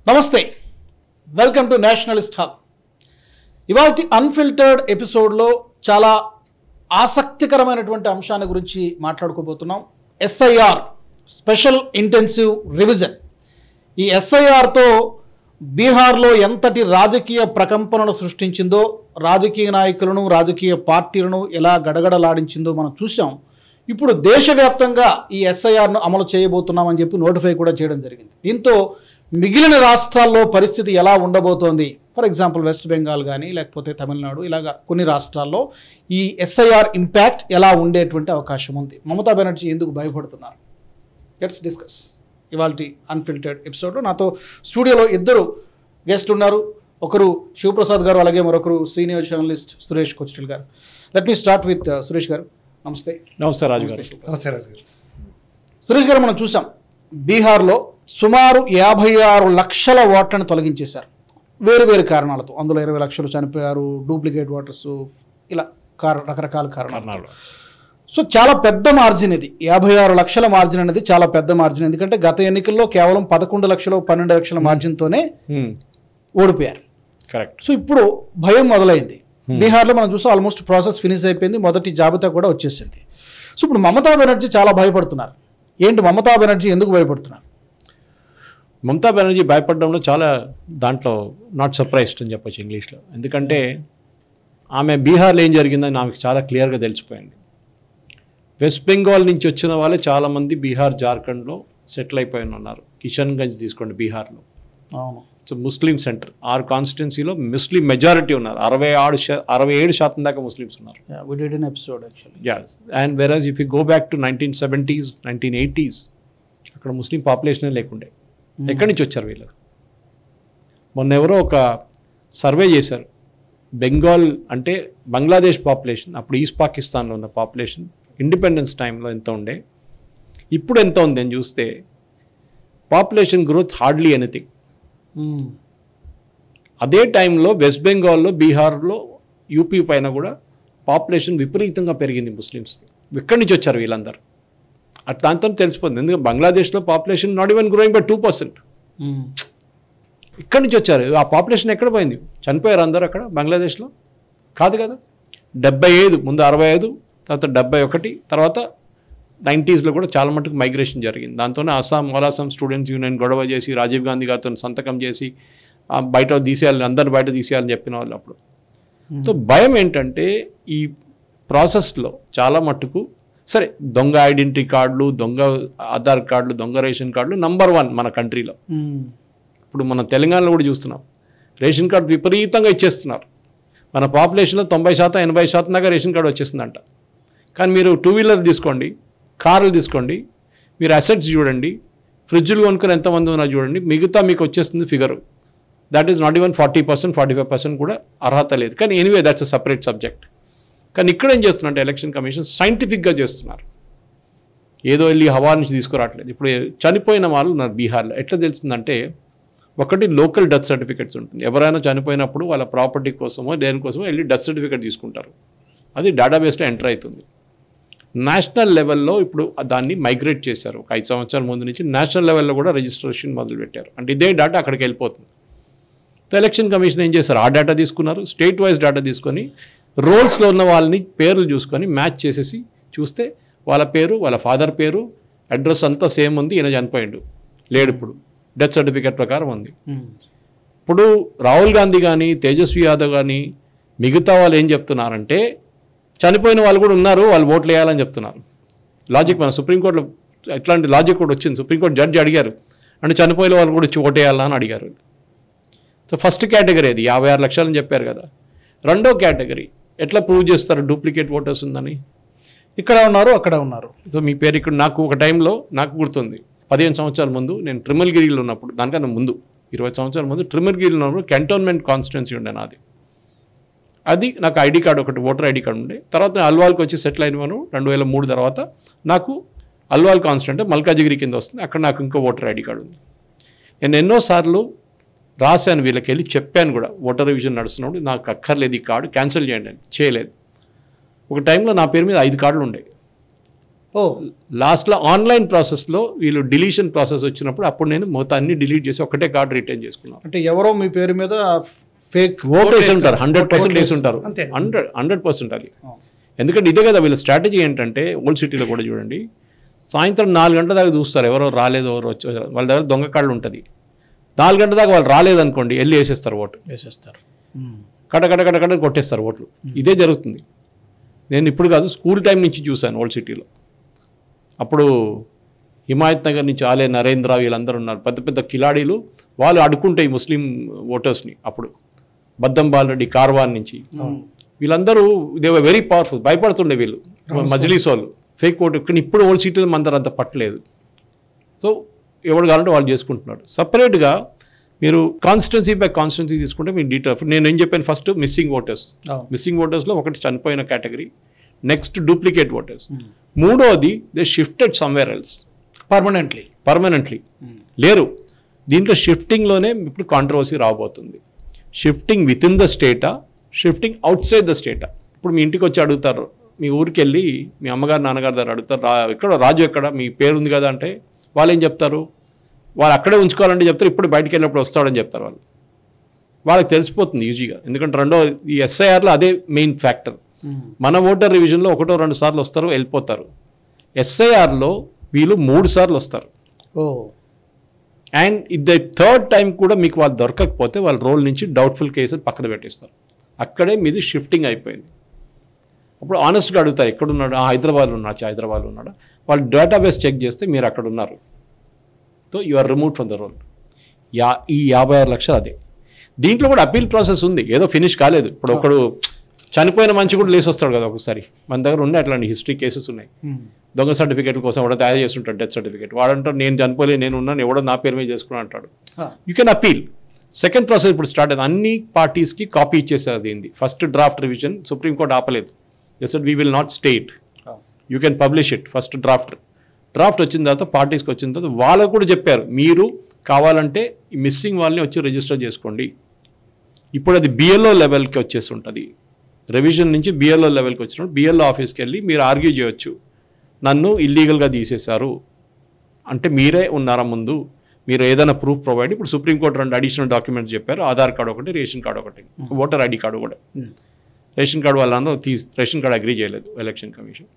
నమస్తే, welcome to nationalist hub. ఇవాల్టి unfiltered ఎపిసోడ్లో చాలా ఆసక్తికరమైనటువంటి అంశాన్ని గురించి మాట్లాడుకోబోతున్నాం. SIR, special intensive revision. ఈ ఎస్ఐఆర్తో బీహార్లో ఎంతటి రాజకీయ ప్రకంపనలు సృష్టించిందో, రాజకీయ నాయకులను, రాజకీయ పార్టీలను ఎలా గడగడలాడించిందో మనం చూసాం. ఇప్పుడు దేశవ్యాప్తంగా ఈ ఎస్ఐఆర్ను అమలు చేయబోతున్నామని చెప్పి నోటిఫై కూడా చేయడం జరిగింది. దీంతో మిగిలిన రాష్ట్రాల్లో పరిస్థితి ఎలా ఉండబోతోంది, ఫర్ ఎగ్జాంపుల్ వెస్ట్ బెంగాల్ కానీ లేకపోతే తమిళనాడు, ఇలాగా కొన్ని రాష్ట్రాల్లో ఈ ఎస్ఐఆర్ ఇంపాక్ట్ ఎలా ఉండేటువంటి అవకాశం ఉంది, మమతా బెనర్జీ ఎందుకు భయపడుతున్నారు, లెట్స్ డిస్కస్ ఇవాల్టి అన్ఫిల్టర్డ్ ఎపిసోడ్లో. నాతో స్టూడియోలో ఇద్దరు గెస్ట్ ఉన్నారు. ఒకరు శివప్రసాద్ గారు, అలాగే మరొకరు సీనియర్ జర్నలిస్ట్ సురేష్ కొచ్చిటిల్ గారు. Let me start with Suresh గారు. నమస్తే. నమస్తే రాజు గారు. నమస్తే రాజు గారు. సురేష్ గారు, మనం చూసాం బీహార్లో సుమారు 56 లక్షల ఓట్లను తొలగించేశారు వేరు వేరు కారణాలతో. అందులో 20 లక్షలు చనిపోయారు, డూప్లికేట్ ఓటర్స్, ఇలా రకరకాల కారణాలు. సో చాలా పెద్ద మార్జిన్ ఇది. 56 లక్షల మార్జిన్ అనేది చాలా పెద్ద మార్జిన్. ఎందుకంటే గత ఎన్నికల్లో కేవలం 11 లక్షలు 12 లక్షల మార్జిన్తోనే ఓడిపోయారు. కరెక్ట్. సో ఇప్పుడు భయం మొదలైంది. బీహార్లో మనం చూసాం, ఆల్మోస్ట్ ప్రాసెస్ ఫినిష్ అయిపోయింది, మొదటి జాబితా కూడా వచ్చేసింది. సో ఇప్పుడు మమతా బెనర్జీ చాలా భయపడుతున్నారు. ఏంటి మమతా బెనర్జీ ఎందుకు భయపడుతున్నారు? మమతా బెనర్జీ భయపడడంలో చాలా దాంట్లో నాట్ సర్ప్రైజ్డ్ అని చెప్పొచ్చు ఇంగ్లీష్లో. ఎందుకంటే ఆమె బీహార్లో ఏం జరిగిందని ఆమెకు చాలా క్లియర్గా తెలిసిపోయింది. వెస్ట్ బెంగాల్ నుంచి వచ్చిన వాళ్ళే చాలామంది బీహార్, జార్ఖండ్లో సెటిల్ అయిపోయి ఉన్నారు. కిషన్గంజ్ తీసుకోండి బీహార్లో. అవును. సో ముస్లిం సెంటర్. ఆరు కాన్స్టిట్యున్సీలో ముస్లిం మెజారిటీ ఉన్నారు. 67% దాకా ముస్లిమ్స్ ఉన్నారు. అండ్ వెరాజ్ if you go back to 1970s 1980s అక్కడ ముస్లిం పాపులేషన్ లేకుండే. ఎక్కడి నుంచి వచ్చారు వీళ్ళు? మొన్న ఎవరో ఒక సర్వే చేశారు. బెంగాల్ అంటే బంగ్లాదేశ్ పాపులేషన్, అప్పుడు ఈస్ట్ పాకిస్తాన్లో ఉన్న పాపులేషన్ ఇండిపెండెన్స్ టైంలో ఎంత ఉండే, ఇప్పుడు ఎంత ఉంది అని చూస్తే పాపులేషన్ గ్రోత్ హార్డ్లీ ఎనీథింగ్. అదే టైంలో వెస్ట్ బెంగాల్లో, బీహార్లో, యూపీ పైన కూడా పాపులేషన్ విపరీతంగా పెరిగింది ముస్లిమ్స్ది. ఎక్కడి నుంచి వచ్చారు వీళ్ళందరూ? అట్లా దాంతో తెలిసిపోతుంది. ఎందుకంటే బంగ్లాదేశ్లో population not even growing by 2%. ఇక్కడి నుంచి వచ్చారు. ఆ పాపులేషన్ ఎక్కడ పోయింది? చనిపోయారు అందరూ అక్కడ బంగ్లాదేశ్లో? కాదు కదా. 75, ముందు 65, తర్వాత 71, తర్వాత 90sలో కూడా చాలా మటుకు మైగ్రేషన్ జరిగింది. దాంతోనే అస్సాం స్టూడెంట్స్ యూనియన్ గొడవ చేసి రాజీవ్ గాంధీ గారితో సంతకం చేసి బయట తీసేయాలని, అందరు బయట తీసేయాలని చెప్పిన వాళ్ళు అప్పుడు. సో భయం ఏంటంటే ఈ ప్రాసెస్లో చాలా మట్టుకు సరే దొంగ ఐడెంటిటీ కార్డులు, దొంగ ఆధార్ కార్డులు, దొంగ రేషన్ కార్డులు నంబర్ 1 మన కంట్రీలో. ఇప్పుడు మన తెలంగాణలో కూడా చూస్తున్నాం, రేషన్ కార్డు విపరీతంగా ఇచ్చేస్తున్నారు. మన పాపులేషన్లో 90% 80% దాకా రేషన్ కార్డు వచ్చేస్తుందంట. కానీ మీరు 2 వీలర్ తీసుకోండి, కార్లు తీసుకోండి, మీరు అసెట్స్ చూడండి, ఫ్రిడ్జ్లు కొనుక్కొని ఎంతమంది ఉన్నారు చూడండి, మిగతా మీకు వచ్చేస్తుంది figure. That is not even 40%, 45% కూడా అర్హత లేదు. కానీ anyway that's a separate subject. కానీ ఇక్కడ ఏం చేస్తున్నారంటే ఎలక్షన్ కమిషన్ సైంటిఫిక్గా చేస్తున్నారు. ఏదో వెళ్ళి హవా నుంచి తీసుకురావట్లేదు. ఇప్పుడు చనిపోయిన వాళ్ళు ఉన్నారు బీహార్లో. ఎట్లా తెలిసిందంటే, ఒకటి లోకల్ డెత్ సర్టిఫికెట్స్ ఉంటుంది. ఎవరైనా చనిపోయినప్పుడు వాళ్ళ ప్రాపర్టీ కోసమో దేనికోసమో వెళ్ళి డెత్ సర్టిఫికేట్ తీసుకుంటారు. అది డేటాబేస్లో ఎంటర్ అవుతుంది. నేషనల్ లెవెల్లో ఇప్పుడు దాన్ని మైగ్రేట్ చేశారు. ఒక 5 సంవత్సరాల ముందు నుంచి నేషనల్ లెవెల్లో కూడా రిజిస్ట్రేషన్ మొదలుపెట్టారు. అంటే ఇదే డేటా అక్కడికి వెళ్ళిపోతుంది. ఎలక్షన్ కమిషన్ ఏం చేశారు? ఆ డేటా తీసుకున్నారు, స్టేట్ వైజ్ డేటా తీసుకొని రోల్స్లో ఉన్న వాళ్ళని పేర్లు చూసుకొని మ్యాచ్ చేసేసి చూస్తే వాళ్ళ పేరు, వాళ్ళ ఫాదర్ పేరు, అడ్రస్ అంతా సేమ్ ఉంది. ఈయన చనిపోయాడు లేడు, ఇప్పుడు డెత్ సర్టిఫికేట్ ప్రకారం ఉంది. ఇప్పుడు రాహుల్ గాంధీ కానీ, తేజస్వి యాదవ్ కానీ, మిగతా వాళ్ళు ఏం చెప్తున్నారంటే చనిపోయిన వాళ్ళు కూడా ఉన్నారు, వాళ్ళు ఓట్లు వేయాలని చెప్తున్నారు. లాజిక్ మన సుప్రీంకోర్టులో ఎట్లాంటి లాజిక్ కూడా వచ్చింది. సుప్రీంకోర్టు జడ్జి అడిగారు, అంటే చనిపోయిన వాళ్ళు కూడా వచ్చి ఓటు వేయాలని అడిగారు. సో ఫస్ట్ కేటగిరీ అది 56 లక్షలు అని చెప్పారు కదా. రెండో కేటగిరీ ఎట్లా ప్రూవ్ చేస్తారు డూప్లికేట్ ఓటర్స్ ఉందని? ఇక్కడ ఉన్నారు, అక్కడ ఉన్నారు. సో మీ పేరు ఇక్కడ, నాకు ఒక టైంలో నాకు గుర్తుంది, 15 సంవత్సరాల ముందు నేను ట్రిమల్గిరిలో ఉన్నప్పుడు, దానికన్నా ముందు 20 సంవత్సరాల ముందు ట్రిమల్గిరిలో ఉన్నప్పుడు కంటోన్మెంట్ కాన్స్టిట్యున్సీ ఉండే నాది. అది నాకు ఐడి కార్డు, ఒకటి ఓటర్ ఐడి కార్డు ఉండే. తర్వాత నేను అల్వాల్కి వచ్చి సెటిల్ అయినాను 2003 తర్వాత. నాకు అల్వాల్ కాన్స్టిట్యూంట్ మల్కాజిగిరి కింద వస్తుంది, అక్కడ నాకు ఇంకో ఓటర్ ఐడి కార్డు ఉంది. నేను ఎన్నోసార్లు రాశాను, వీళ్ళకి వెళ్ళి చెప్పాను కూడా, ఓటర్ రివిజన్ నడుస్తున్నప్పుడు నాకు అక్కర్లేదు ఈ కార్డు, క్యాన్సిల్ చేయండి అని. చేయలేదు. ఒక టైంలో నా పేరు మీద 5 కార్డులు ఉండేవి. ఓ లాస్ట్లో ఆన్లైన్ ప్రాసెస్లో వీళ్ళు డిలీషన్ ప్రాసెస్ వచ్చినప్పుడు అప్పుడు నేను మొత్తాన్ని డిలీట్ చేసి ఒకటే కార్డు రిటైన్ చేసుకున్నాను. అంటే ఎవరో మీ పేరు మీద ఫేక్ ఓటేసి ఉంటారు, 100% వేసి ఉంటారు, 100% అది. ఎందుకంటే ఇదే కదా వీళ్ళ స్ట్రాటజీ ఏంటంటే, ఓల్డ్ సిటీలో కూడా చూడండి, సాయంత్రం 4 గంటల దాకా చూస్తారు ఎవరో రాలేదు ఎవరో వచ్చారు, వాళ్ళ దగ్గర దొంగ కార్డులు ఉంటుంది. 4 గంటల దాకా వాళ్ళు రాలేదనుకోండి, వెళ్ళి వేసేస్తారు ఓటు, వేసేస్తారు, కట కొట్టేస్తారు ఓట్లు. ఇదే జరుగుతుంది. నేను ఇప్పుడు కాదు, స్కూల్ టైం నుంచి చూశాను ఓల్డ్ సిటీలో. అప్పుడు హిమాయత్ నగర్ నుంచి ఆలే నరేంద్ర వీళ్ళందరూ ఉన్నారు, పెద్ద పెద్ద కిలాడీలు. వాళ్ళు అడుక్కుంటాయి ముస్లిం ఓటర్స్ని. అప్పుడు బద్దం బాలరెడ్డి కార్వాన్ నుంచి వీళ్ళందరూ దే వర్ వెరీ పవర్ఫుల్, భయపడుతుండే వీళ్ళు మజ్లీస్ వాళ్ళు ఫేక్ ఓటు. కానీ ఇప్పుడు ఓల్డ్ సిటీలో మందరు అంత పట్టలేదు. సో ఎవడు కావాలంటే వాళ్ళు చేసుకుంటున్నాడు. సపరేట్గా మీరు కాన్స్టిట్యున్సీ బై కాన్స్టిట్యున్సీ తీసుకుంటే మీకు డీటెయిల్ నేను ఏం చెప్పాను, ఫస్ట్ మిస్సింగ్ ఓటర్స్లో ఒకటి చనిపోయిన కేటగిరీ, నెక్స్ట్ డూప్లికేట్ ఓటర్స్, మూడోది they shifted somewhere else permanently లేరు. దీంట్లో షిఫ్టింగ్లోనే ఇప్పుడు కాంట్రవర్సీ రాబోతుంది. షిఫ్టింగ్ విత్ ఇన్ ద స్టేటా, షిఫ్టింగ్ అవుట్ సైడ్ ద స్టేటా. ఇప్పుడు మీ ఇంటికి వచ్చి అడుగుతారు, మీ ఊరికి వెళ్ళి మీ అమ్మగారు నాన్నగారి దగ్గర అడుగుతారు, ఎక్కడ రాజు ఎక్కడ, మీ పేరు ఉంది కదా అంటే వాళ్ళు ఏం చెప్తారు, వాళ్ళు అక్కడే ఉంచుకోవాలంటే చెప్తారు, ఇప్పుడు బయటికి వెళ్ళినప్పుడు వస్తాడని చెప్తారు. వాళ్ళకి తెలిసిపోతుంది ఈజీగా. ఎందుకంటే రెండో ఈ ఎస్ఐఆర్లో అదే మెయిన్ ఫ్యాక్టర్. మన ఓటర్ రివిజన్లో 1-2 సార్లు వస్తారు, వెళ్ళిపోతారు. ఎస్ఐఆర్లో వీళ్ళు 3 సార్లు వస్తారు. అండ్ ఇది థర్డ్ టైం కూడా మీకు వాళ్ళు దొరకకపోతే వాళ్ళ రోల్ నుంచి డౌట్ఫుల్ కేసులు పక్కన పెట్టేస్తారు. అక్కడే మీది షిఫ్టింగ్ అయిపోయింది. అప్పుడు ఆనెస్ట్గా అడుగుతారు, ఎక్కడున్నాడు, హైదరాబాద్లో ఉన్నాడా, వాళ్ళు డేటాబేస్ చెక్ చేస్తే మీరు అక్కడ ఉన్నారు, so you are removed from the roll. ఈ 56 లక్షలు అదే. దీంట్లో కూడా అపీల్ ప్రాసెస్ ఉంది, ఏదో ఫినిష్ కాలేదు. ఇప్పుడు ఒకడు చనిపోయిన మంచి కూడా లేసి వస్తాడు కదా ఒకసారి, మన దగ్గర ఉన్నాయి అట్లాంటి హిస్టరీ కేసెస్ ఉన్నాయి. దొంగ సర్టిఫికేట్ల కోసం ఎవడో తయారు చేస్తుంటాడు డెత్ సర్టిఫికేట్, వాడంటాడు నేను చనిపోలేదు నేను ఉన్నాను, ఎవడో నా పేరు మీద చేసుకున్నా అంటాడు. You can appeal. Second process ఇప్పుడు స్టార్ట్ అయింది, అన్ని పార్టీస్కి కాపీ ఇచ్చేసారు దీన్ని. ఫస్ట్ డ్రాఫ్ట్ రివిజన్ సుప్రీంకోర్టు ఆపలేదు, just we will not state, you can publish it. First draft వచ్చిన తర్వాత పార్టీస్కి వచ్చిన తర్వాత వాళ్ళకు కూడా చెప్పారు, మీరు కావాలంటే ఈ మిస్సింగ్ వాళ్ళని వచ్చి రిజిస్టర్ చేసుకోండి. ఇప్పుడు అది బిఎల్ఓ లెవెల్కి వచ్చేసి ఉంటుంది. రివిజన్ నుంచి బిఎల్ఓ లెవెల్కి వచ్చినప్పుడు బిఎల్ఓ ఆఫీస్కి వెళ్ళి మీరు ఆర్గ్యూ చేయొచ్చు, నన్ను ఇల్లీగల్గా తీసేశారు అంటే మీరే ఉన్నారా ముందు, మీరు ఏదైనా ప్రూఫ్ ప్రొవైడ్. ఇప్పుడు సుప్రీంకోర్టు 2 అడిషనల్ డాక్యుమెంట్స్ చెప్పారు, ఆధార్ కార్డు ఒకటి, రేషన్ కార్డు ఒకటి, ఓటర్ ఐడి కార్డు కూడా. రేషన్ కార్డు వాళ్ళందరూ రేషన్ కార్డు అగ్రీ చేయలేదు ఎలక్షన్ కమిషన్.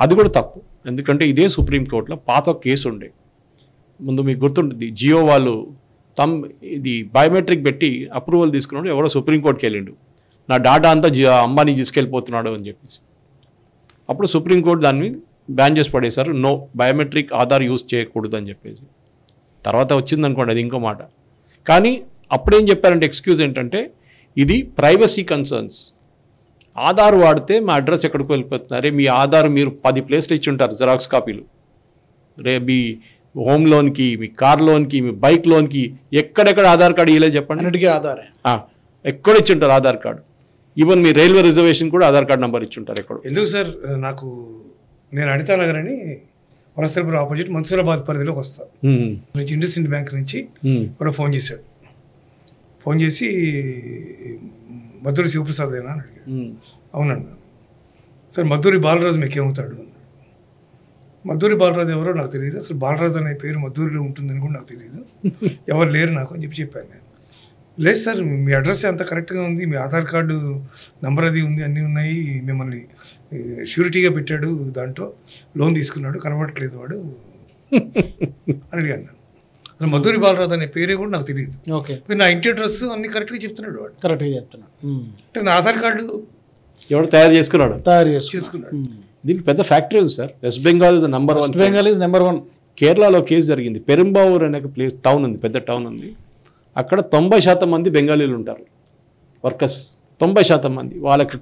అది కూడా తప్పు, ఎందుకంటే ఇదే సుప్రీంకోర్టులో పాత కేసు ఉండే. ముందు మీకు గుర్తుంటుంది, జియో వాళ్ళు ఇది బయోమెట్రిక్ పెట్టి అప్రూవల్ తీసుకున్నాడు, ఎవరో సుప్రీంకోర్టుకి వెళ్ళిండు, నా డాటా అంతా అంబానీ తీసుకెళ్ళిపోతున్నాడు అని చెప్పేసి. అప్పుడు సుప్రీంకోర్టు దాన్ని బ్యాన్ చేసి పడేశారు, నో బయోమెట్రిక్ ఆధార్ యూజ్ చేయకూడదు అని చెప్పేసి. తర్వాత వచ్చిందనుకోండి అది ఇంకో మాట. కానీ అప్పుడేం చెప్పారంటే ఎక్స్క్యూజ్ ఏంటంటే ఇది ప్రైవసీ కన్సర్న్స్, ఆధార్ వాడితే మా అడ్రస్ ఎక్కడికి వెళ్ళిపోతున్నారే, మీ ఆధార్ మీరు 10 ప్లేస్లు ఇచ్చి ఉంటారు జిరాక్స్ కాపీలు, మీ హోమ్ లోన్కి, మీ కార్ లోన్కి, మీ బైక్ లోన్కి, ఎక్కడెక్కడ ఆధార్ కార్డు ఇవ్వలేదు చెప్పండి, అన్నిటికీ ఆధారే, ఎక్కడ ఇచ్చి ఉంటారు ఆధార్ కార్డు. ఈవెన్ మీ రైల్వే రిజర్వేషన్ కూడా ఆధార్ కార్డు నెంబర్ ఇచ్చి ఉంటారు ఎక్కడ. ఎందుకు సార్, నాకు నేను అనితా నగర్ అని వనస్థలపురం ఆపోజిట్ మన్సూరాబాద్ పరిధిలోకి వస్తాను. ఇండస్ఇండ్ బ్యాంక్ నుంచి కూడా ఫోన్ చేశాడు, ఫోన్ చేసి మద్దూరి శివప్రసాద్ అయినా అని అడిగాడు. అవునన్నా. సార్ మద్దూరి బాలరాజు మీకు ఏమవుతాడు అన్నాడు. మద్దూరి బాలరాజు ఎవరో నాకు తెలియదు, అసలు బాలరాజు అనే పేరు మద్దూరిలో ఉంటుందని కూడా నాకు తెలియదు, ఎవరు లేరు నాకు అని చెప్పాను నేను. లేదు సార్ మీ అడ్రస్ అంతా కరెక్ట్గా ఉంది, మీ ఆధార్ కార్డు నంబర్ అది ఉంది, అన్నీ ఉన్నాయి, మిమ్మల్ని షూరిటీగా పెట్టాడు, దాంట్లో లోన్ తీసుకున్నాడు, కనబడట్లేదు వాడు అని అడిగాను. అసలు మద్దూరి బాలరాజు అనే పేరే కూడా నాకు తెలియదు. ఓకే, మీరు నా ఇంటి అడ్రస్ అన్ని కరెక్ట్గా చెప్తున్నాడు వాడు. కరెక్ట్గా చెప్తున్నాడు అంటే నా ఆధార్ కార్డు ఎవరు తయారు చేసుకున్నాడు చేసుకున్నాడు. దీనికి పెద్ద ఫ్యాక్టరీ ఉంది sir. West Bengal number 1. Bengal is number 1. కేరళలో కేసు జరిగింది, పెరుంబావూర్ అనే ప్లేస్ టౌన్ ఉంది, పెద్ద టౌన్ ఉంది. అక్కడ 90% మంది బెంగాలీలు ఉంటారు, వర్కర్స్ 90% మంది. వాళ్ళకి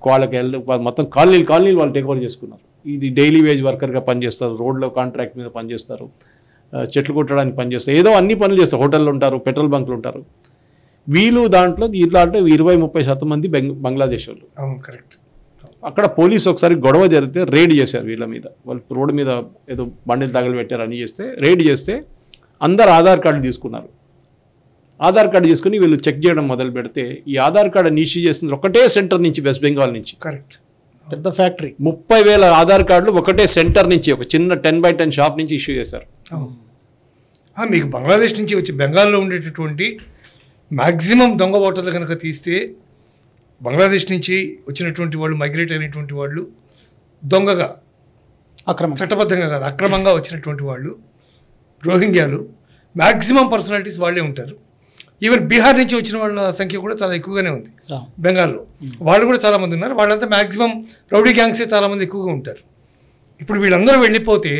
మొత్తం కాలనీలు వాళ్ళు టేక్ ఓవర్ చేసుకున్నారు. ఇది డైలీ వేజ్ వర్కర్గా పనిచేస్తారు, రోడ్లో కాంట్రాక్ట్ మీద పనిచేస్తారు, చెట్లు కొట్టడానికి పనిచేస్తారు, ఏదో అన్ని పనులు చేస్తారు, హోటల్లో ఉంటారు, పెట్రోల్ బంక్లు ఉంటారు. వీళ్ళు దాంట్లో ఇట్లా అంటే 20-30% మంది బంగ్లాదేశ్ వాళ్ళు. కరెక్ట్. అక్కడ పోలీసు ఒకసారి గొడవ జరిగితే రైడ్ చేశారు వీళ్ళ మీద, వాళ్ళు రోడ్డు మీద ఏదో బండిలు తగలు పెట్టారు అని చేస్తే రైడ్ చేస్తే అందరు ఆధార్ కార్డు తీసుకున్నారు. ఆధార్ కార్డు తీసుకుని వీళ్ళు చెక్ చేయడం మొదలు పెడితే ఈ ఆధార్ కార్డు ఇష్యూ చేసింది ఒకటే సెంటర్ నుంచి, వెస్ట్ బెంగాల్ నుంచి. కరెక్ట్. పెద్ద ఫ్యాక్టరీ. 30,000 ఆధార్ కార్డులు ఒకటే సెంటర్ నుంచి, ఒక చిన్న 10x10 షాప్ నుంచి ఇష్యూ చేశారు. మీకు బంగ్లాదేశ్ నుంచి వచ్చి బెంగాల్లో ఉండేటటువంటి మ్యాక్సిమం దొంగ ఓటర్లు కనుక తీస్తే, బంగ్లాదేశ్ నుంచి వచ్చినటువంటి వాళ్ళు, మైగ్రేట్ అయినటువంటి వాళ్ళు, దొంగగా చట్టబద్ధంగా కాదు అక్రమంగా వచ్చినటువంటి వాళ్ళు, రోహింగ్యాలు, మ్యాక్సిమం పర్సనాలిటీస్ వాళ్ళే ఉంటారు. ఈవెన్ బీహార్ నుంచి వచ్చిన వాళ్ళ సంఖ్య కూడా చాలా ఎక్కువగానే ఉంది బెంగాల్లో. వాళ్ళు కూడా చాలామంది ఉన్నారు. వాళ్ళంతా మ్యాక్సిమం రౌడీ గ్యాంగ్సే చాలామంది ఎక్కువగా ఉంటారు. ఇప్పుడు వీళ్ళందరూ వెళ్ళిపోతే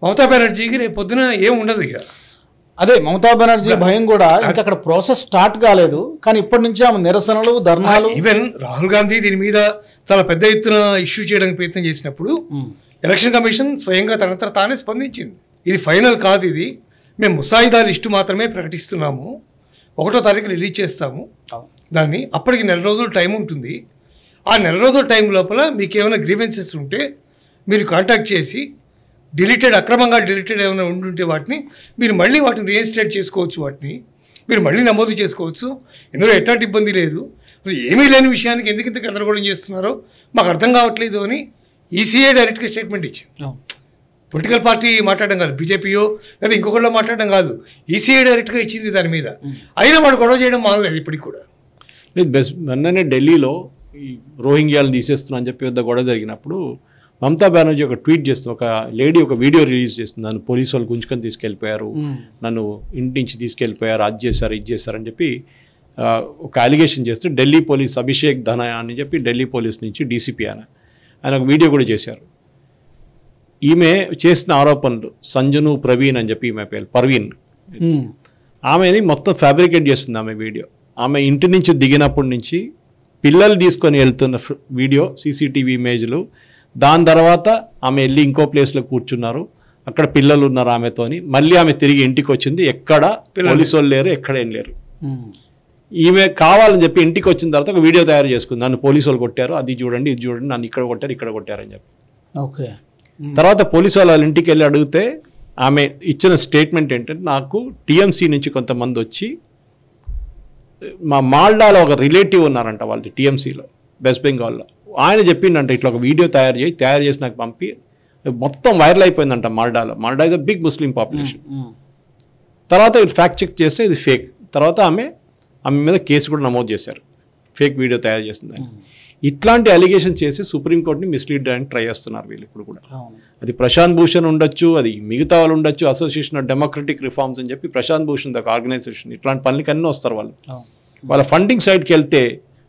మమతా బెనర్జీకి రేపు పొద్దున ఏం ఉండదు. ఇక అదే మమతా బెనర్జీ భయం కూడా, ఇంకా అక్కడ ప్రాసెస్ స్టార్ట్ కాలేదు కానీ ఇప్పటి నుంచి ఆమె నిరసనలు, ధర్నాలు. ఈవెన్ రాహుల్ గాంధీ దీని మీద చాలా పెద్ద ఎత్తున ఇష్యూ చేయడానికి ప్రయత్నం చేసినప్పుడు ఎలక్షన్ కమిషన్ స్వయంగా తనంతట తానే స్పందించింది. ఇది ఫైనల్ కాదు, ఇది మేము ముసాయిదా లిస్టు మాత్రమే ప్రకటిస్తున్నాము, 1వ తారీఖు రిలీజ్ చేస్తాము దాన్ని, అప్పటికి 1 నెల రోజులు టైం ఉంటుంది. ఆ 1 నెల రోజుల టైం లోపల మీకు ఏమైనా గ్రీవెన్సెస్ ఉంటే మీరు కాంటాక్ట్ చేసి, అక్రమంగా డిలీటెడ్ ఏమైనా ఉంటుంటే వాటిని మీరు మళ్ళీ వాటిని రీఇన్స్టేట్ చేసుకోవచ్చు, వాటిని మీరు మళ్ళీ నమోదు చేసుకోవచ్చు. ఇందులో ఎట్లాంటి ఇబ్బంది లేదు. ఏమీ లేని విషయానికి ఎందుకు ఇంత గందరగోళం చేస్తున్నారో మాకు అర్థం కావట్లేదు అని ఈసీఐ డైరెక్ట్గా స్టేట్మెంట్ ఇచ్చింది. పొలిటికల్ పార్టీ మాట్లాడడం కాదు, బీజేపీయో లేదా ఇంకొకళ్ళు మాట్లాడడం కాదు, ఈసీఐ డైరెక్ట్గా ఇచ్చింది దాని మీద. అయినా వాడు గొడవ చేయడం మానలేదు ఇప్పటికి కూడా. లేదు, మొన్ననే ఢిల్లీలో ఈ రోహింగ్యాలను తీసేస్తున్నా అని చెప్పి పెద్ద గొడవ జరిగినప్పుడు మమతా బెనర్జీ ఒక ట్వీట్ చేస్తుంది, ఒక లేడీ ఒక వీడియో రిలీజ్ చేస్తుంది, నన్ను పోలీసు వాళ్ళు గుంజుకొని తీసుకెళ్ళిపోయారు, నన్ను ఇంటి నుంచి తీసుకెళ్ళిపోయారు, అది చేశారు ఇది చేశారని చెప్పి ఒక అలిగేషన్ చేస్తే ఢిల్లీ పోలీస్ అభిషేక్ ధన అని చెప్పి ఢిల్లీ పోలీస్ నుంచి డీసీపీ ఆయన ఒక వీడియో కూడా చేశారు. ఈమె చేసిన ఆరోపణలు సంజను ప్రవీణ్ అని చెప్పి ఈమె పేరు పర్వీన్, ఆమెని మొత్తం ఫ్యాబ్రికేట్ చేస్తుంది ఆమె వీడియో. ఆమె ఇంటి నుంచి దిగినప్పటి నుంచి పిల్లలు తీసుకొని వెళ్తున్న వీడియో, సీసీటీవీ ఇమేజ్లు, దాని తర్వాత ఆమె వెళ్ళి ఇంకో ప్లేస్లో కూర్చున్నారు, అక్కడ పిల్లలు ఉన్నారు ఆమెతోని, మళ్ళీ ఆమె తిరిగి ఇంటికి వచ్చింది, ఎక్కడ పోలీసు వాళ్ళు లేరు, ఎక్కడ ఏం లేరు. ఈమె కావాలని చెప్పి ఇంటికి వచ్చిన తర్వాత ఒక వీడియో తయారు చేసుకుంది, నన్ను పోలీసు వాళ్ళు కొట్టారు, అది చూడండి ఇది చూడండి, నన్ను ఇక్కడ కొట్టారు ఇక్కడ కొట్టారని చెప్పి. ఓకే. తర్వాత పోలీసు వాళ్ళ ఇంటికి వెళ్ళి అడిగితే ఆమె ఇచ్చిన స్టేట్మెంట్ ఏంటంటే, నాకు టీఎంసీ నుంచి కొంతమంది వచ్చి, మా మాల్డాలో ఒక రిలేటివ్ ఉన్నారంట వాళ్ళది టీఎంసీలో వెస్ట్ బెంగాల్లో, ఆయన చెప్పిండంట ఇట్లా ఒక వీడియో తయారు చేసి నాకు పంపి, మొత్తం వైరల్ అయిపోయిందంట మాల్డాలో. Malda is a big Muslim population. తర్వాత ఇది ఫ్యాక్ట్ చెక్ చేస్తే ఇది ఫేక్. తర్వాత ఆమె మీద కేసు కూడా నమోదు చేశారు, ఫేక్ వీడియో తయారు చేసిందని. ఇట్లాంటి అలిగేషన్ చేసి సుప్రీంకోర్టుని మిస్లీడ్ చేయడానికి ట్రై చేస్తున్నారు వీళ్ళు ఇప్పుడు కూడా. అది ప్రశాంత్ భూషణ్ ఉండొచ్చు, అది మిగతా వాళ్ళు ఉండొచ్చు, అసోసియేషన్ ఆఫ్ డెమోక్రటిక్ రిఫార్మ్స్ అని చెప్పి ప్రశాంత్ భూషణ్ ఒక ఆర్గనైజేషన్, ఇట్లాంటి పనులకి అన్నీ వస్తారు వాళ్ళు. వాళ్ళ ఫండింగ్ సైడ్కి వెళ్తే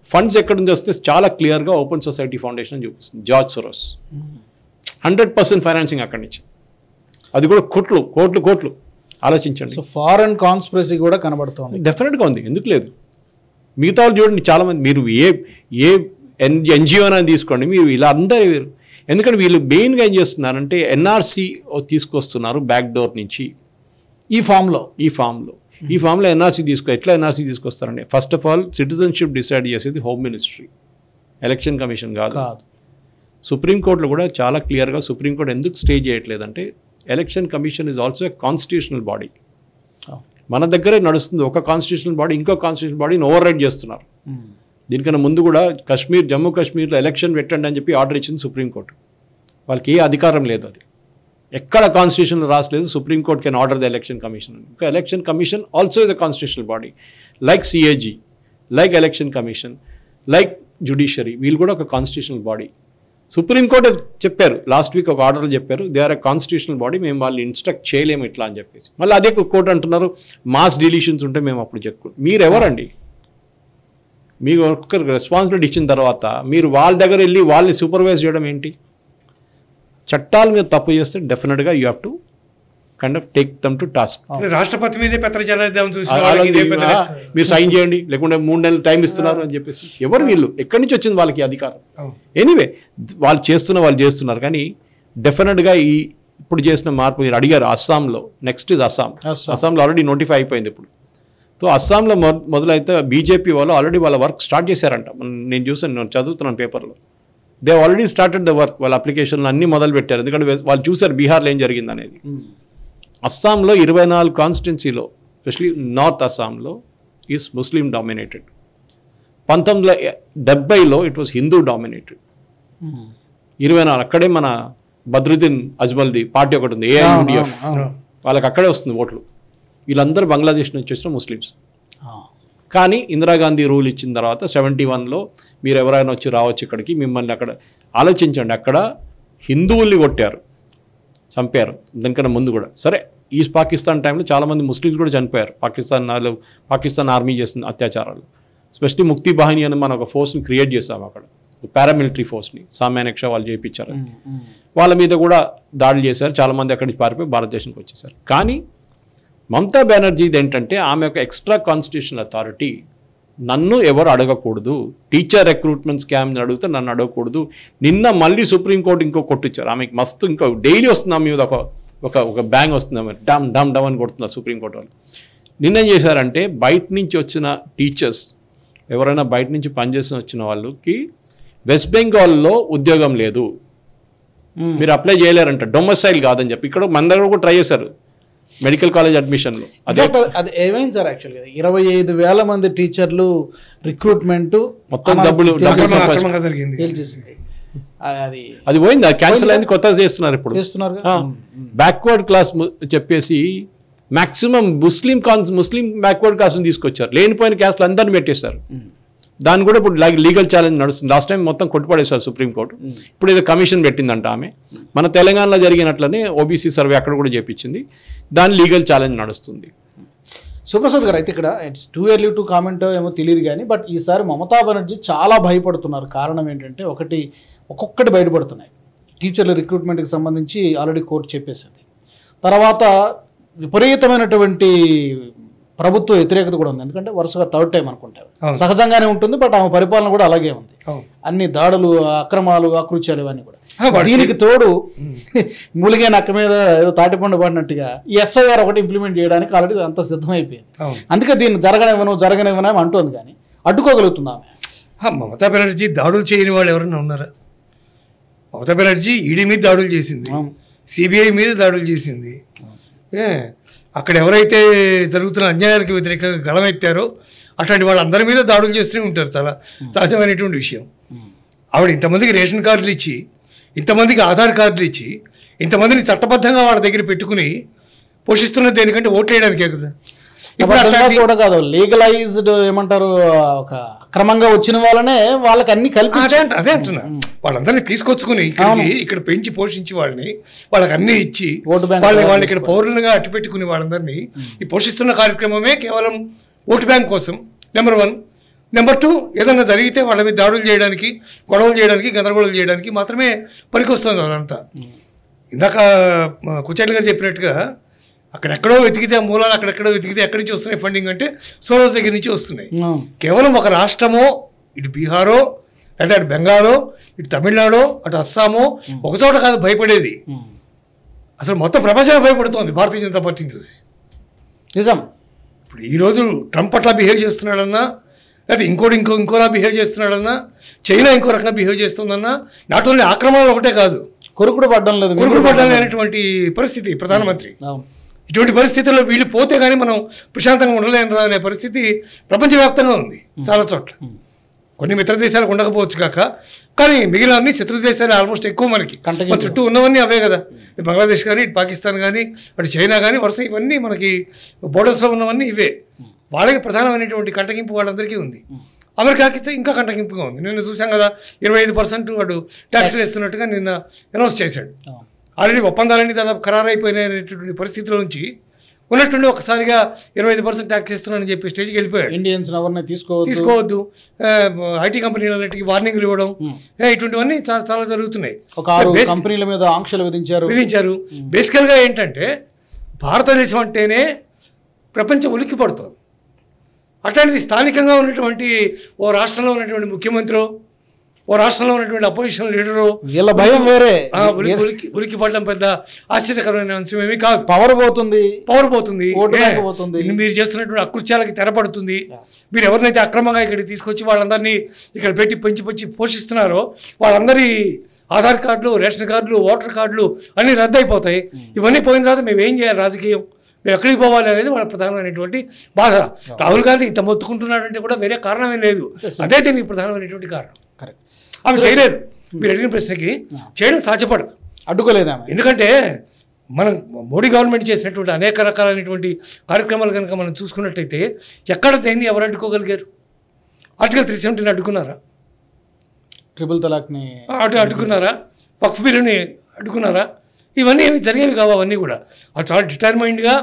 ఫండ్స్ ఎక్కడి నుంచి వస్తే చాలా క్లియర్గా ఓపెన్ సొసైటీ ఫౌండేషన్ అని చూపిస్తుంది, జార్జ్ సోరోస్. 100% ఫైనాన్సింగ్ అక్కడి నుంచి, అది కూడా కోట్లు కోట్లు కోట్లు. ఆలోచించండి. సో ఫారెన్ కాన్స్పిరసీ కూడా కనబడుతోంది. డెఫినెట్గా ఉంది, ఎందుకు లేదు. మిగతా వాళ్ళు చూడండి చాలామంది, మీరు ఏ ఎన్జిఓ అని తీసుకోండి, మీరు ఇలా అందరూ, ఎందుకంటే వీళ్ళు మెయిన్గా ఏం చేస్తున్నారంటే ఎన్ఆర్సీ తీసుకొస్తున్నారు బ్యాక్ డోర్ నుంచి ఈ ఫామ్లో ఎన్ఆర్సీ ఎట్లా ఎన్ఆర్సీ తీసుకొస్తారండి. First of all citizenship decide చేసేది హోమ్ మినిస్ట్రీ, ఎలక్షన్ కమిషన్ కాదు. సుప్రీంకోర్టులో కూడా చాలా క్లియర్గా సుప్రీంకోర్టు ఎందుకు స్టే చేయట్లేదంటే, election commission is also a constitutional body. మన దగ్గరే నడుస్తుంది ఒక కాన్స్టిట్యూషనల్ బాడీ, ఇంకో కాన్స్టిట్యూషనల్ బాడీని ఓవర్ రైడ్ చేస్తున్నారు. దీనికన్నా ముందు కూడా జమ్మూ కాశ్మీర్లో ఎలక్షన్ పెట్టండి అని చెప్పి ఆర్డర్ ఇచ్చింది సుప్రీంకోర్టు. వాళ్ళకి ఏ అధికారం లేదు, అది ఎక్కడ కాన్స్టిట్యూషన్లో రాసలేదు. Supreme court can order the election commission. ఇంకా election commission also is a constitutional body, like CAG, like election commission, like judiciary, వీళ్ళు కూడా ఒక కాన్స్టిట్యూషనల్ బాడీ. సుప్రీంకోర్టు చెప్పారు లాస్ట్ వీక్, ఒక ఆర్డర్లు చెప్పారు, they are a constitutional body, మేము వాళ్ళు ఇన్స్ట్రక్ట్ చేయలేము ఇట్లా అని చెప్పేసి. మళ్ళీ అదే కోర్టు అంటున్నారు మాస్ డిలీషన్స్ ఉంటే మేము అప్పుడు చెప్పుకుంటాం. మీరు ఎవరండి? మీకు ఒక్కరు రెస్పాన్సిబిలిటీ ఇచ్చిన తర్వాత మీరు వాళ్ళ దగ్గర వెళ్ళి వాళ్ళని సూపర్వైజ్ చేయడం ఏంటి? చట్టాల మీద తప్పు చేస్తే డెఫినెట్గా you have to kind of take them to task. రాష్ట్రపతి మీదే పెత్ర జనేద్దాం చూసి మీరు సైన్ చేయండి, లేకుంటే 3 నెలలు టైం ఇస్తున్నారు అని చెప్పేసి. ఎవరు వీళ్ళు? ఎక్కడి నుంచి వచ్చింది వాళ్ళకి అధికారం? ఎనీవే వాళ్ళు చేస్తున్నారు. కానీ డెఫినెట్గా ఇప్పుడు చేసిన మార్పు మీరు అడిగారు అస్సాంలో, నెక్స్ట్ ఇస్ అస్సాంలో ఆల్రెడీ నోటిఫై అయిపోయింది ఇప్పుడు. సో అస్సాంలో మొదలైతే బీజేపీ వాళ్ళు ఆల్రెడీ వాళ్ళ వర్క్ స్టార్ట్ చేశారంట. నేను చూసాను, నేను చదువుతున్నాను పేపర్లో. They already started the work. వాళ్ళ అప్లికేషన్లు అన్నీ మొదలు పెట్టారు, ఎందుకంటే వాళ్ళు చూశారు బీహార్లో ఏం జరిగింది అనేది. అస్సాంలో 24 కాన్స్టిట్యున్సీలో, ఎస్పెషలీ నార్త్ అస్సాంలో ఈస్ ముస్లిం డామినేటెడ్. 1970లో ఇట్ వాస్ హిందూ డామినేటెడ్. 24 అక్కడే మన బద్రుద్దీన్ అజ్మల్ది పార్టీ ఒకటి ఉంది, ఏఐయుడిఎఫ్, వాళ్ళకి అక్కడే వస్తుంది ఓట్లు. వీళ్ళందరూ బంగ్లాదేశ్ నుంచి వచ్చిన ముస్లిమ్స్. కానీ ఇందిరాగాంధీ రూల్ ఇచ్చిన తర్వాత 71లో మీరు ఎవరైనా వచ్చి రావచ్చు ఇక్కడికి, మిమ్మల్ని అక్కడ ఆలోచించండి, అక్కడ హిందువుల్ని కొట్టారు, చంపారు. దానికన్నా ముందు కూడా సరే ఈస్ట్ పాకిస్తాన్ టైంలో చాలామంది ముస్లిమ్స్ కూడా చనిపోయారు. పాకిస్తాన్ ఆర్మీ చేసిన అత్యాచారాలు. స్పెషల్లీ ముక్తి బాహిని అని మనం ఒక ఫోర్స్ని క్రియేట్ చేసాము అక్కడ, పారామిలిటరీ ఫోర్స్ని, సామ్యానక్ష వాళ్ళు చేయించారు. వాళ్ళ మీద కూడా దాడులు చేశారు, చాలామంది అక్కడి నుంచి పారిపోయి భారతదేశానికి వచ్చేసారు. కానీ మమతా బెనర్జీది ఏంటంటే ఆమె యొక్క ఎక్స్ట్రా కాన్స్టిట్యూషనల్ అథారిటీ, నన్ను ఎవరు అడగకూడదు, టీచర్ రిక్రూట్మెంట్ స్కామ్ అడిగితే నన్ను అడగకూడదు. నిన్న మళ్ళీ సుప్రీంకోర్టు ఇంకో కొట్టించారు ఆమెకి, మస్తు ఇంకో డైలీ వస్తుంది ఆమె మీద ఒక బ్యాంగ్ వస్తుంది, ఆమె డమ్ డమ్ డమ్ అని కొడుతున్నారు సుప్రీంకోర్టు వాళ్ళు. నిన్న ఏం చేశారంటే బయట నుంచి వచ్చిన టీచర్స్ ఎవరైనా బయట నుంచి పనిచేసి వచ్చిన వాళ్ళకి వెస్ట్ బెంగాల్లో ఉద్యోగం లేదు, మీరు అప్లై చేయలేరంట, డొమసైల్ కాదని చెప్పి. ఇక్కడ మన దగ్గర కూడా ట్రై చేశారు మెడికల్ కాలేజ్ అడ్మిషన్లో. అది ఏమైంది సార్ యాక్చువల్గా 25,000 మంది టీచర్లు రిక్రూట్మెంట్ మొత్తం డబ్బులు అది పోయింది, అది క్యాన్సిల్ అయింది, కొత్తగా చేస్తున్నారు ఇప్పుడు. బ్యాక్వర్డ్ క్లాస్ చెప్పేసి మాక్సిమం ముస్లిం బ్యాక్వర్డ్ క్లాస్ని తీసుకొచ్చారు, లేనిపోయిన క్యాస్ట్లు అందరిని పెట్టేశారు. దాన్ని కూడా ఇప్పుడు లీగల్ ఛాలెంజ్ నడుస్తుంది. లాస్ట్ టైం మొత్తం కొట్టుపడేశారు సుప్రీంకోర్టు, ఇప్పుడు ఏదో కమిషన్ పెట్టిందంట ఆమె. మన తెలంగాణలో జరిగినట్లనే ఓబీసీ సర్వే అక్కడ కూడా చేపించింది, దాని లీగల్ ఛాలెంజ్ నడుస్తుంది. సుప్రసాద్ గారు, అయితే ఇక్కడ it's too early to comment ఏమో తెలియదు కానీ, బట్ ఈసారి మమతా బెనర్జీ చాలా భయపడుతున్నారు. కారణం ఏంటంటే ఒక్కొక్కటి బయటపడుతున్నాయి. టీచర్ల రిక్రూట్మెంట్కి సంబంధించి ఆల్రెడీ కోర్టు చెప్పేసింది. తర్వాత విపరీతమైనటువంటి ప్రభుత్వ వ్యతిరేకత కూడా ఉంది, ఎందుకంటే వరుసగా థర్డ్ టైం అనుకుంటారు, సహజంగానే ఉంటుంది. బట్ ఆమె పరిపాలన కూడా అలాగే ఉంది, అన్ని దాడులు, అక్రమాలు, అకృత్యాలు ఇవన్నీ కూడా. దీనికి తోడు మూలిగే నక్క మీద ఏదో తాటిపండు పడినట్టుగా ఈ ఎస్ఐఆర్ ఒకటి ఇంప్లిమెంట్ చేయడానికి ఆల్రెడీ అంత సిద్ధమైపోయింది. అందుకే దీన్ని జరగనివ్వను అంటుంది, కానీ అడ్డుకోగలుగుతుంది ఆమె. మమతా బెనర్జీ దాడులు చేయని వాళ్ళు ఎవరైనా ఉన్నారా? మమతా బెనర్జీ ఈడీ మీద దాడులు చేసింది, సిబిఐ మీద దాడులు చేసింది. అక్కడ ఎవరైతే జరుగుతున్న అన్యాయాలకు వ్యతిరేకంగా గళమెత్తారో అట్లాంటి వాళ్ళందరి మీద దాడులు చేస్తూనే ఉంటారు, చాలా సహజమైనటువంటి విషయం. ఆవిడ ఇంతమందికి రేషన్ కార్డులు ఇచ్చి, ఇంతమందికి ఆధార్ కార్డులు ఇచ్చి, ఇంతమందిని చట్టబద్ధంగా వాళ్ళ దగ్గర పెట్టుకుని పోషిస్తున్నది దేనికంటే ఓట్లు వేయడానికే కదా. కూడా కాదు, లీగలైజ్డ్ ఏమంటారు, ఒక అక్రమంగా వచ్చిన వాళ్ళనే వాళ్ళకి అన్ని కలిపి అదే అంటున్నా, వాళ్ళందరినీ తీసుకొచ్చుకుని ఇక్కడ పెంచి పోషించి వాళ్ళకి అన్ని ఇచ్చి వాళ్ళు ఇక్కడ పౌరులుగా అట్టు పెట్టుకుని వాళ్ళందరినీ ఈ పోషిస్తున్న కార్యక్రమమే కేవలం ఓటు బ్యాంక్ కోసం. నెంబర్ 1. నెంబర్ 2, ఏదైనా జరిగితే వాళ్ళ మీద దాడులు చేయడానికి, గొడవలు చేయడానికి, గందరగోళాలు చేయడానికి మాత్రమే పనికొస్తుంది వాళ్ళంతా. ఇందాక కుచేట్ల గారు చెప్పినట్టుగా అక్కడెక్కడో వెతికితే ఆ మూలాలు అక్కడెక్కడో వెతికితే ఎక్కడి నుంచి వస్తున్నాయి ఫండింగ్ అంటే సోరోస్ దగ్గర నుంచి వస్తున్నాయి. కేవలం ఒక రాష్ట్రమో, ఇటు బీహారో లేదా అటు బెంగాలో, ఇటు తమిళనాడో, అటు అస్సామో ఒకచోట కాదు భయపడేది, అసలు మొత్తం ప్రపంచమే భయపడుతోంది భారతీయ జనతా పార్టీని చూసి. నిజం. ఇప్పుడు ఈరోజు ట్రంప్ అట్లా బిహేవ్ చేస్తున్నాడన్నా, లేదా ఇంకోలా బిహేవ్ చేస్తున్నాడన్నా, చైనా ఇంకో రకంగా బిహేవ్ చేస్తుందన్నా, నాట్ ఓన్లీ ఆక్రమణలు ఒకటే కాదు, కొరుకుడు పడ్డం లేనటువంటి పరిస్థితి ప్రధానమంత్రి. ఇటువంటి పరిస్థితుల్లో వీళ్ళు పోతే కానీ మనం ప్రశాంతంగా ఉండలేని అనే పరిస్థితి ప్రపంచవ్యాప్తంగా ఉంది చాలా చోట్ల. కొన్ని మిత్ర దేశాలకు ఉండకపోవచ్చు కాక, కానీ మిగిలిన అన్ని శత్రు దేశాలు ఆల్మోస్ట్ ఎక్కువ మనకి చుట్టూ ఉన్నవన్నీ అవే కదా. బంగ్లాదేశ్ కానీ, ఇటు పాకిస్తాన్ కానీ, అటు చైనా కానీ, వరుస ఇవన్నీ మనకి బోర్డర్స్లో ఉన్నవన్నీ ఇవే. వాళ్ళకి ప్రధానమైనటువంటి కంటగింపు వాళ్ళందరికీ ఉంది. అమెరికాకి ఇంకా కంటగింపుగా ఉంది. నిన్న చూసాం కదా, 25% వాడు ట్యాక్స్ వేస్తున్నట్టుగా నిన్న అనౌన్స్ చేశాడు. ఆల్రెడీ ఒప్పందాలన్నీ దాదాపు ఖరారైపోయినటువంటి పరిస్థితిలో నుంచి ఉన్నట్టుండి ఒకసారిగా 25% ట్యాక్స్ ఇస్తున్నానని చెప్పి స్టేజ్కి వెళ్ళిపోయాడు. ఇండియన్స్ ఎవరిని తీసుకోవద్దు, ఐటీ కంపెనీలకి వార్నింగ్లు ఇవ్వడం, ఇటువంటివన్నీ చాలా జరుగుతున్నాయి. ఒక 6 కంపెనీల మీద ఆంక్షలు విధించారు. బేసికల్గా ఏంటంటే భారతదేశం అంటేనే ప్రపంచం ఉలిక్కి పడుతుంది. అట్లాంటిది స్థానికంగా ఉన్నటువంటి ఓ రాష్ట్రంలో ఉన్నటువంటి ముఖ్యమంత్రి, ఓ రాష్ట్రంలో ఉన్నటువంటి అపోజిషన్ లీడరు, వీళ్ళ భయం వేరే, ఉలిక్కి పడడం పెద్ద ఆశ్చర్యకరమైన అంశం ఏమీ కాదు. పవర్ పోతుంది, మీరు చేస్తున్నటువంటి అకృత్యాలకి తెరపడుతుంది. మీరు ఎవరినైతే అక్రమంగా ఇక్కడికి తీసుకొచ్చి వాళ్ళందరినీ ఇక్కడ పెట్టి పెంచి పోషిస్తున్నారో వాళ్ళందరి ఆధార్ కార్డులు, రేషన్ కార్డులు, ఓటర్ కార్డులు అన్నీ రద్దయిపోతాయి. ఇవన్నీ పోయిన తర్వాత మేము ఏం చేయాలి, రాజకీయం మేము ఎక్కడికి పోవాలి అనేది వాళ్ళ ప్రధానమైనటువంటి బాధ. రాహుల్ గాంధీ ఇంత మొత్తుకుంటున్నాడంటే కూడా వేరే కారణమే లేదు, అదే దీనికి ప్రధానమైనటువంటి కారణం. ఆమె చేయలేదు. మీరు అడిగిన ప్రశ్నకి చేయడం సాధ్యపడదు, అడ్డుకోలేదామె. ఎందుకంటే మనం మోడీ గవర్నమెంట్ చేసినటువంటి అనేక రకాలైనటువంటి కార్యక్రమాలు కనుక మనం చూసుకున్నట్టయితే ఎక్కడ దేన్ని ఎవరు అడ్డుకోగలిగారు? ఆర్టికల్ 370 అడ్డుకున్నారా? ట్రిపుల్ తలాక్ని అడ్డుకున్నారా? వక్ఫ్ బిల్లుని అడ్డుకున్నారా? ఇవన్నీ ఏమి జరిగేవి కావు. అవన్నీ కూడా వాళ్ళు చాలా డిటర్మైండ్గా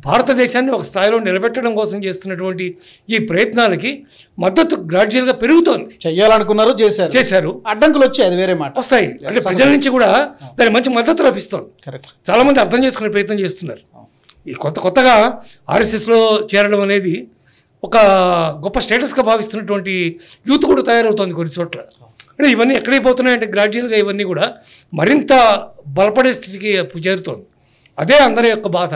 భారతదేశాన్ని ఒక స్థాయిలో నిలబెట్టడం కోసం చేస్తున్నటువంటి ఈ ప్రయత్నాలకి మద్దతు గ్రాడ్యువల్గా పెరుగుతోంది. చెయ్యాలనుకున్నారు, చేశారు. అడ్డంకులు వచ్చాయి, అది వేరే మాట. వస్తాయి, అంటే ప్రజల నుంచి కూడా దానికి మంచి మద్దతు లభిస్తోంది. చాలా మంది అర్థం చేసుకునే ప్రయత్నం చేస్తున్నారు. ఈ కొత్తగా ఆర్ఎస్ఎస్లో చేరడం అనేది ఒక గొప్ప స్టేటస్గా భావిస్తున్నటువంటి యూత్ కూడా తయారవుతోంది కొన్ని చోట్ల. అంటే ఇవన్నీ ఎక్కడికి పోతున్నాయంటే గ్రాడ్యువల్గా ఇవన్నీ కూడా మరింత బలపడే స్థితికి చేరుతోంది. అదే అందరి యొక్క బాధ.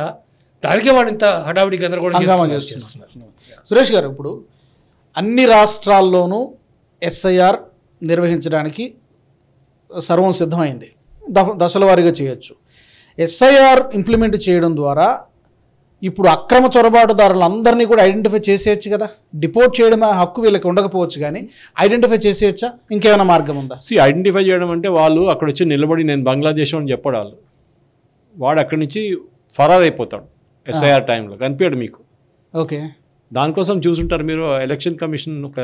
దానికే వాడు ఇంత హడావిడి గందరగోళం చేస్తున్నారు. సురేష్ గారు, ఇప్పుడు అన్ని రాష్ట్రాల్లోనూ ఎస్ఐఆర్ నిర్వహించడానికి సర్వం సిద్ధమైంది, దశల వారీగా చేయొచ్చు. ఎస్ఐఆర్ ఇంప్లిమెంట్ చేయడం ద్వారా ఇప్పుడు అక్రమ చొరబాటుదారులందరినీ కూడా ఐడెంటిఫై చేసేయచ్చు కదా. డిపోర్ట్ చేయడం హక్కు వీళ్ళకి ఉండకపోవచ్చు, కానీ ఐడెంటిఫై చేసేయచ్చా? ఇంకేమైనా మార్గం ఉందా? ఐడెంటిఫై చేయడం అంటే వాళ్ళు అక్కడ వచ్చి నిలబడి నేను బంగ్లాదేశ్ అని చెప్పడాలు, వాడు అక్కడి నుంచి ఫరార్ అయిపోతాడు. ఎస్ఐఆర్ టైంలో కనిపించాడు మీకు. ఓకే, దానికోసం చూసుంటారు మీరు. ఎలక్షన్ కమిషన్ ఒక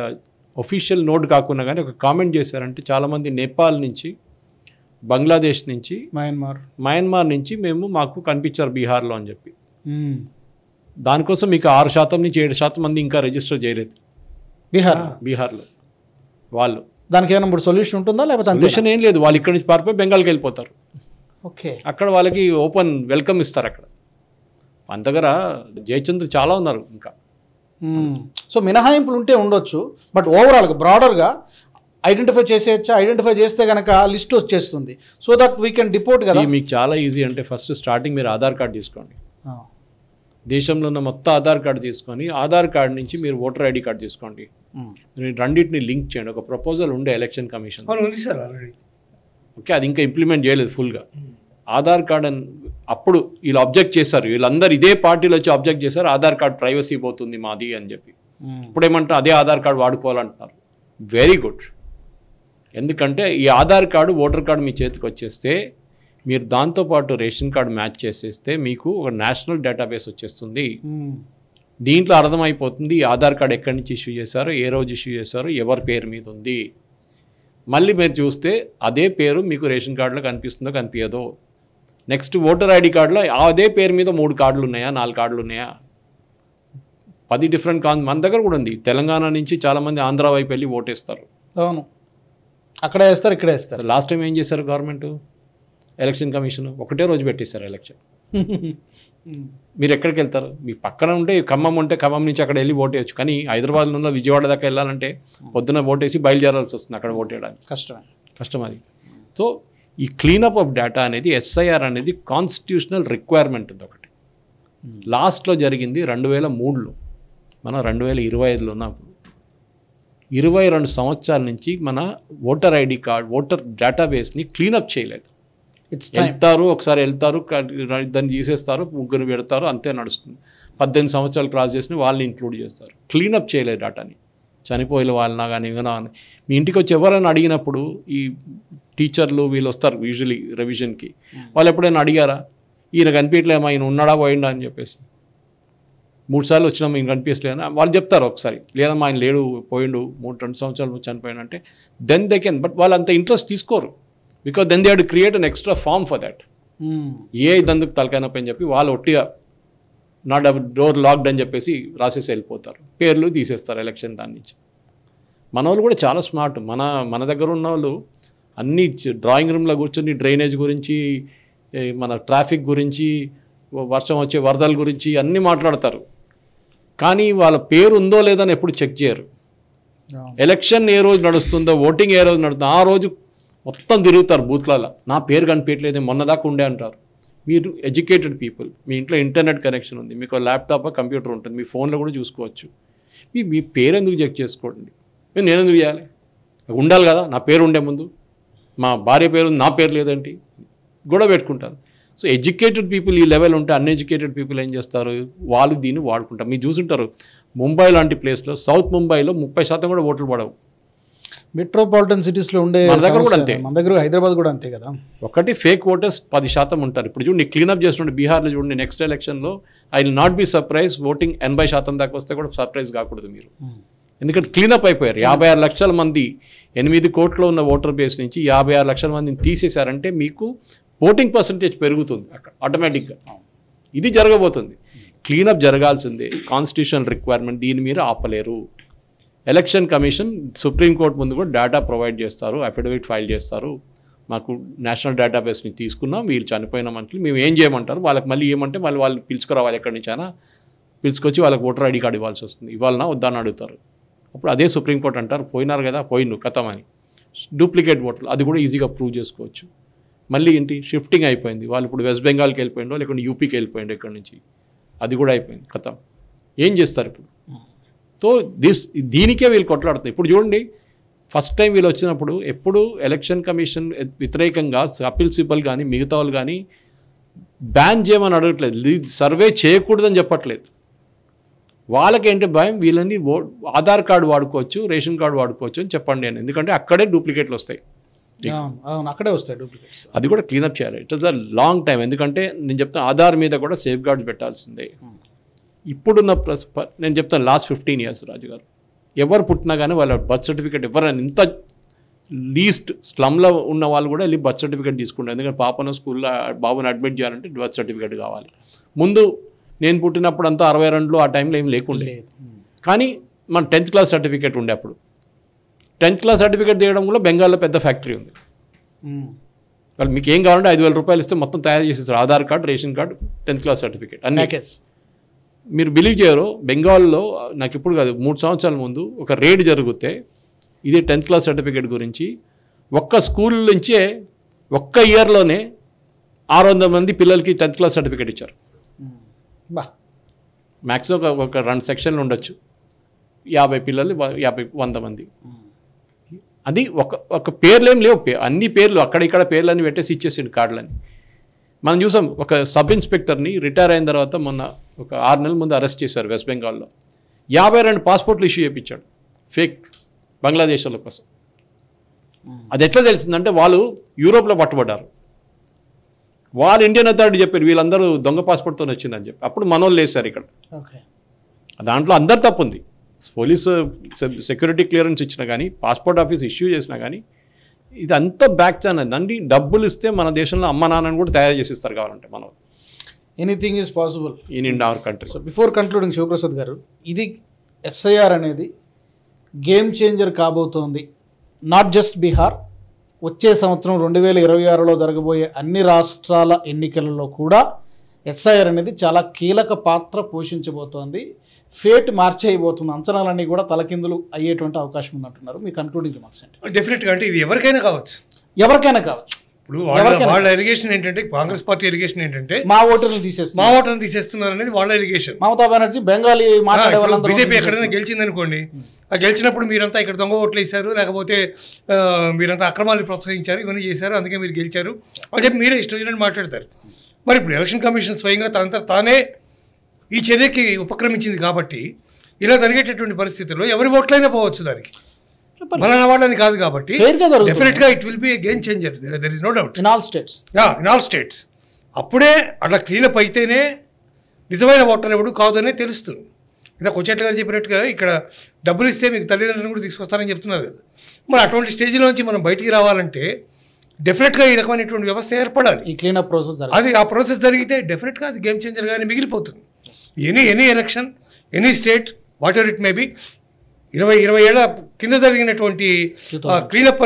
ఒఫీషియల్ నోట్ కాకుండా కానీ ఒక కామెంట్ చేశారంటే చాలామంది నేపాల్ నుంచి, బంగ్లాదేశ్ నుంచి, మయన్మార్ నుంచి మాకు కనిపించారు బీహార్లో అని చెప్పి. దానికోసం మీకు 6% నుంచి 7% మంది ఇంకా రిజిస్టర్ చేయలేదు బీహార్లో వాళ్ళు. దానికి ఏమైనా ఇప్పుడు సొల్యూషన్ ఉంటుందా? లేకపోతే సొల్యూషన్ ఏం లేదు. వాళ్ళు ఇక్కడి నుంచి పారిపోయి బెంగాల్కి వెళ్ళిపోతారు. ఓకే, అక్కడ వాళ్ళకి ఓపెన్ వెల్కమ్ ఇస్తారు. అక్కడ మన దగ్గర జయచంద్ర చాలా ఉన్నారు ఇంకా. సో మినహాయింపులు ఉంటే ఉండొచ్చు, బట్ ఓవరాల్గా బ్రాడర్గా ఐడెంటిఫై చేసేయచ్చా? ఐడెంటిఫై చేస్తే కనుక లిస్ట్ వచ్చేస్తుంది, so that we can deport కదా. మీకు చాలా ఈజీ. అంటే ఫస్ట్ స్టార్టింగ్ మీరు ఆధార్ కార్డు తీసుకోండి. దేశంలో ఉన్న మొత్తం ఆధార్ కార్డు తీసుకొని ఆధార్ కార్డు నుంచి మీరు ఓటర్ ఐడి కార్డు తీసుకోండి. రెండింటిని లింక్ చేయండి. ఒక ప్రపోజల్ ఉండే ఎలక్షన్ కమిషన్. ఓకే, అది ఇంకా ఇంప్లిమెంట్ చేయలేదు ఫుల్గా. ఆధార్ కార్డ్ అని అప్పుడు వీళ్ళు అబ్జెక్ట్ చేశారు. వీళ్ళందరూ ఇదే పార్టీలో వచ్చి అబ్జెక్ట్ చేశారు, ఆధార్ కార్డ్ ప్రైవసీ పోతుంది మాది అని చెప్పి. ఇప్పుడు ఏమంటారు, అదే ఆధార్ కార్డు వాడుకోవాలంటున్నారు. Very good. ఎందుకంటే ఈ ఆధార్ కార్డు ఓటర్ కార్డు మీ చేతికి వచ్చేస్తే మీరు దాంతోపాటు రేషన్ కార్డు మ్యాచ్ చేసేస్తే మీకు ఒక నేషనల్ డేటాబేస్ వచ్చేస్తుంది. దీంట్లో అర్థమైపోతుంది ఈ ఆధార్ కార్డు ఎక్కడి నుంచి ఇష్యూ చేశారో, ఏ రోజు ఇష్యూ చేశారో, ఎవరి పేరు మీద ఉంది. మళ్ళీ మీరు చూస్తే అదే పేరు మీకు రేషన్ కార్డులో కనిపిస్తుందో కనిపించదో. నెక్స్ట్ ఓటర్ ఐడి కార్డులో అదే పేరు మీద 3 కార్డులు ఉన్నాయా, 4 కార్డులు ఉన్నాయా, 10 డిఫరెంట్ మన దగ్గర కూడా ఉంది. తెలంగాణ నుంచి చాలామంది ఆంధ్ర వైపు వెళ్ళి ఓటేస్తారు. అవును, అక్కడే వేస్తారు, ఇక్కడే వేస్తారు. లాస్ట్ టైం ఏం చేశారు గవర్నమెంట్, ఎలక్షన్ కమిషన్ ఒకటే రోజు పెట్టేశారు ఎలక్షన్. మీరు ఎక్కడికి వెళ్తారు? మీ పక్కన ఉంటే ఖమ్మం ఉంటే ఖమ్మం నుంచి అక్కడ వెళ్ళి ఓటేయచ్చు. కానీ హైదరాబాద్లో ఉన్న విజయవాడ దాకా వెళ్ళాలంటే పొద్దున ఓటేసి బయలుదేరాల్సి వస్తుంది అక్కడ ఓటేయడానికి. కష్టం అది. సో ఈ క్లీనప్ ఆఫ్ డేటా అనేది, ఎస్ఐఆర్ అనేది కాన్స్టిట్యూషనల్ రిక్వైర్మెంట్ ఉంది ఒకటి. లాస్ట్లో జరిగింది 2003లో, మనం 2025లో ఉన్నప్పుడు 22 సంవత్సరాల నుంచి మన ఓటర్ ఐడి కార్డ్, ఓటర్ డేటాబేస్ని క్లీనప్ చేయలేదు. ఒకసారి వెళ్తారు, దాన్ని తీసేస్తారు, 3 పెడతారు, అంతే నడుస్తుంది. 18 సంవత్సరాలు క్రాస్ చేసిన వాళ్ళని ఇంక్లూడ్ చేస్తారు. క్లీనప్ చేయలేదు డేటాని. చనిపోయిన వాళ్ళనా కానీ ఏమైనా మీ ఇంటికి వచ్చి ఎవరైనా అడిగినప్పుడు ఈ టీచర్లు వీళ్ళు వస్తారు యూజువలీ రివిజన్కి. వాళ్ళు ఎప్పుడైనా అడిగారా ఈయన కనిపించలేమా, ఈయన ఉన్నాడా పోయిండా అని చెప్పేసి? 3 సార్లు వచ్చినా ఈయన కనిపించలేనా వాళ్ళు చెప్తారు. ఒకసారి లేదమ్మా ఆయన లేడు, పోయిండు, 2 సంవత్సరాలు చనిపోయిన అంటే దెన్ దే కెన్. బట్ వాళ్ళు అంత ఇంట్రెస్ట్ తీసుకోరు. Because then they had to create an extra form for that. ఏ ఇదందుకు తలకాయనప్పని చెప్పి వాళ్ళు ఒట్టిగా నాట్ డోర్ లాక్డ్ అని చెప్పేసి రాసేసి వెళ్ళిపోతారు, పేర్లు తీసేస్తారు ఎలక్షన్ దాని నుంచి. మన వాళ్ళు కూడా చాలా స్మార్ట్. మన దగ్గర ఉన్న వాళ్ళు అన్ని డ్రాయింగ్ రూమ్లో కూర్చొని డ్రైనేజ్ గురించి, మన ట్రాఫిక్ గురించి, వర్షం వచ్చే వరదల గురించి అన్నీ మాట్లాడతారు. కానీ వాళ్ళ పేరు ఉందో లేదో అని ఎప్పుడు చెక్ చేయరు. ఎలక్షన్ ఏ రోజు నడుస్తుందో, ఓటింగ్ ఏ రోజు నడుస్తుందో ఆ రోజు మొత్తం తిరుగుతారు బూత్లలో. నా పేరు కనిపించలేదు, మొన్నదాకా ఉండే అంటారు. మీరు ఎడ్యుకేటెడ్ పీపుల్, మీ ఇంట్లో ఇంటర్నెట్ కనెక్షన్ ఉంది, మీకు ల్యాప్టాప్ కంప్యూటర్ ఉంటుంది, మీ ఫోన్లో కూడా చూసుకోవచ్చు. మీ పేరు ఎందుకు చెక్ చేసుకోండి? నేను ఎందుకు చేయాలి? ఉండాలి కదా, నా పేరు ఉండే ముందు. మా భార్య పేరు నా పేరు లేదేంటి, గొడవ పెట్టుకుంటారు. సో ఎడ్యుకేటెడ్ పీపుల్ ఈ లెవెల్ ఉంటే అన్ఎడ్యుకేటెడ్ పీపుల్ ఏం చేస్తారు, వాళ్ళు దీన్ని వాడుకుంటారు. మీరు చూసుంటారు ముంబై లాంటి ప్లేస్లో, సౌత్ ముంబైలో 30% కూడా ఓట్లు పడవు. మెట్రోపాలిటన్ సిటీస్లో ఉండే మన దగ్గర కూడా సమస్య. అంతే. మన దగ్గర హైదరాబాద్ కూడా అంతే కదా. ఒకటి ఫేక్ ఓటర్స్ 10% ఉంటారు. ఇప్పుడు చూడండి క్లీనప్ చేస్తుండే బీహార్లో చూడండి, నెక్స్ట్ ఎలక్షన్లో I will not be surprise voting 80% దాకా వస్తే కూడా సర్ప్రైజ్ కాకూడదు మీరు. ఎందుకంటే క్లీనప్ అయిపోయారు. 56 లక్షల మంది 8 కోట్ల ఉన్న ఓటర్ బేస్ నుంచి 56 లక్షల మందిని తీసేశారంటే మీకు ఓటింగ్ పర్సంటేజ్ పెరుగుతుంది అక్కడ ఆటోమేటిక్గా. ఇది జరగబోతుంది. క్లీనప్ జరగాల్సిందే, కాన్స్టిట్యూషన్ రిక్వైర్మెంట్, దీని మీద ఆపలేరు. ఎలక్షన్ కమిషన్ సుప్రీంకోర్టు ముందు కూడా డేటా ప్రొవైడ్ చేస్తారు, అఫిడవిట్ ఫైల్ చేస్తారు. మాకు నేషనల్ డేటాబేస్ని తీసుకున్నాం, వీళ్ళు చనిపోయిన మనుషులు మేము ఏం చేయమంటారు, వాళ్ళకి మళ్ళీ ఏమంటే మళ్ళీ వాళ్ళు పిలుచుకురావాలి, ఎక్కడి నుంచైనా పిలుచుకొచ్చి వాళ్ళకి ఓటర్ ఐడి కార్డు ఇవ్వాల్సి వస్తుంది. ఇవ్వాలన్నా వద్దని అడుగుతారు. అప్పుడు అదే సుప్రీంకోర్టు అంటారు పోయినారు కదా, పోయిను కథమని. డూప్లికేట్ ఓటర్లు అది కూడా ఈజీగా ప్రూవ్ చేసుకోవచ్చు. మళ్ళీ ఏంటి షిఫ్టింగ్ అయిపోయింది, వాళ్ళు ఇప్పుడు వెస్ట్ బెంగాల్కి వెళ్ళిపోయిండో లేకుంటే యూపీకి వెళ్ళిపోయిండో ఇక్కడి నుంచి, అది కూడా అయిపోయింది కథం. ఏం చేస్తారు ఇప్పుడు? సో దీనికే వీళ్ళు కొట్లాడుతారు. ఇప్పుడు చూడండి, ఫస్ట్ టైం వీళ్ళు వచ్చినప్పుడు ఎప్పుడు ఎలక్షన్ కమిషన్ వ్యతిరేకంగా కపిల్ సిబల్ కానీ మిగతా వాళ్ళు కానీ బ్యాన్ చేయమని అడగట్లేదు, సర్వే చేయకూడదని చెప్పట్లేదు. వాళ్ళకేంటి భయం, వీళ్ళని ఆధార్ కార్డు వాడుకోవచ్చు, రేషన్ కార్డు వాడుకోవచ్చు అని చెప్పండి అని. ఎందుకంటే అక్కడే డూప్లికేట్లు వస్తాయి, అక్కడే వస్తాయి డూప్లికేట్స్. అది కూడా క్లీనప్ చేయాలి. It is a long time. ఎందుకంటే నేను చెప్తాను ఆధార్ మీద కూడా సేఫ్ గార్డ్స్ పెట్టాల్సిందే. ఇప్పుడున్న నేను చెప్తాను లాస్ట్ 15 years రాజుగారు, ఎవరు పుట్టినా కానీ వాళ్ళ బర్త్ సర్టిఫికేట్ ఎవరైనా ఇంత లీస్ట్ స్లమ్లో ఉన్న వాళ్ళు కూడా వెళ్ళి బర్త్ సర్టిఫికేట్ తీసుకుంటారు. ఎందుకంటే పాపను స్కూల్లో బాబుని అడ్మిట్ చేయాలంటే బర్త్ సర్టిఫికేట్ కావాలి. ముందు నేను పుట్టినప్పుడు అంతా 62లో ఆ టైంలో ఏం లేకుండే, కానీ మన 10th క్లాస్ సర్టిఫికేట్ ఉండే. అప్పుడు 10th క్లాస్ సర్టిఫికేట్ తీయడం కూడా బెంగాల్లో పెద్ద ఫ్యాక్టరీ ఉంది. వాళ్ళు మీకు ఏం కావాలంటే 5,000 రూపాయలు ఇస్తే మొత్తం తయారు చేసేస్తారు, Aadhaar card, ration card, 10th class certificate అన్ని. మీరు బిలీవ్ చేయరు, బెంగాల్లో నాకు ఇప్పుడు కాదు 3 సంవత్సరాల ముందు ఒక రేడ్ జరిగితే ఇది 10th క్లాస్ సర్టిఫికేట్ గురించి ఒక్క స్కూల్ నుంచే ఒక్క ఇయర్లోనే 600 మంది పిల్లలకి 10th క్లాస్ సర్టిఫికేట్ ఇచ్చారు. మ్యాక్సిమం ఒక 2 సెక్షన్లు ఉండొచ్చు, 50 పిల్లలు 100 మంది. అది ఒక పేర్లు ఏం లేవు, అన్ని పేర్లు అక్కడ ఇక్కడ పేర్లన్నీ పెట్టేసి ఇచ్చేసిండు కార్డులని. మనం చూసాం ఒక సబ్ ఇన్స్పెక్టర్ని రిటైర్ అయిన తర్వాత మొన్న ఒక 6 నెలల ముందు అరెస్ట్ చేశారు వెస్ట్ బెంగాల్లో. 52 పాస్పోర్ట్లు ఇష్యూ చేయించాడు ఫేక్ బంగ్లాదేశ్ వాళ్ళ కోసం. అది ఎట్లా తెలిసిందంటే వాళ్ళు యూరోప్లో పట్టుబడ్డారు, వాళ్ళు ఇండియన్ అథారిటీ చెప్పారు వీళ్ళందరూ దొంగ పాస్పోర్ట్తో వచ్చిందని చెప్పి. అప్పుడు మనోళ్ళు వేశారు ఇక్కడ. దాంట్లో అందరు తప్పు ఉంది, పోలీసు సెక్యూరిటీ క్లియరెన్స్ ఇచ్చినా కానీ పాస్పోర్ట్ ఆఫీస్ ఇష్యూ చేసినా కానీ ఇదంతా బ్యాక్ ఛానల్ అండి. డబ్బులు ఇస్తే మన దేశంలో అమ్మ నాన్నని కూడా తయారు చేసిస్తారు కావాలంటే. మనం anything is possible in our country. So before concluding Shivaprasad గారు, ఇది ఎస్ఐఆర్ అనేది గేమ్ చేంజర్ కాబోతోంది. నాట్ జస్ట్ బీహార్, వచ్చే సంవత్సరం 2026లో జరగబోయే అన్ని రాష్ట్రాల ఎన్నికలలో కూడా ఎస్ఐఆర్ అనేది చాలా కీలక పాత్ర పోషించబోతోంది. ఫేట్ మార్చేయబోతుంది, అంచనాలన్నీ కూడా తలకిందులు అయ్యేటువంటి అవకాశం ఉందంటున్నారు. మీ కన్క్లూడింగ్ రిమార్క్స్ అంటే? డెఫినెట్గా అంటే ఇది ఎవరికైనా కావచ్చు, ఎవరికైనా కావచ్చు. ఇప్పుడు వాళ్ళ ఎలిగేషన్ ఏంటంటే, కాంగ్రెస్ పార్టీ ఎలిగేషన్ ఏంటంటే మా ఓటర్లు తీసేస్తున్నారు అనేది వాళ్ళ ఎలిగేషన్. మమతా బెనర్జీ బెంగాలీ మాట్లాడే వాళ్ళందరూ బీజేపీ ఎక్కడైనా గెలిచింది అనుకోండి, ఆ గెలిచినప్పుడు మీరంతా ఇక్కడ దొంగ ఓట్లు వేశారు, లేకపోతే మీరంతా అక్రమాలు ప్రోత్సహించారు, ఇవన్నీ చేశారు, అందుకే మీరు గెలిచారు అని చెప్పి మీరే ఇష్టం వచ్చినట్టు మాట్లాడతారు. మరి ఇప్పుడు ఎలక్షన్ కమిషన్ స్వయంగా తనంతా తానే ఈ చర్యకి ఉపక్రమించింది కాబట్టి ఇలా జరిగేటటువంటి పరిస్థితుల్లో ఎవరి ఓట్లైనా పోవచ్చు, దానికి బలానా వాళ్ళని కాదు కాబట్టి డెఫినెట్గా it will be game changer, there is no doubt. In all states అప్పుడే అట్లా క్లీనప్ అయితేనే నిజమైన ఓటర్ ఎవడు కాదనే తెలుస్తుంది. ఇలా కొచ్చేట్ల గారు చెప్పినట్టుగా ఇక్కడ డబ్బులు ఇస్తే మీకు తల్లిదండ్రులను కూడా తీసుకొస్తారని చెప్తున్నారు కదా. మరి అటువంటి స్టేజ్లోంచి మనం బయటికి రావాలంటే డెఫినెట్గా ఈ రకమైనటువంటి వ్యవస్థ ఏర్పడాలి. ఈ క్లీనప్ ప్రాసెస్ అది ఆ ప్రాసెస్ జరిగితే డెఫినెట్గా అది గేమ్ చేంజర్గానే మిగిలిపోతుంది. Any election, any state, what ever it may be, 20 ఏళ్ల కింద జరిగినటువంటి క్లీనప్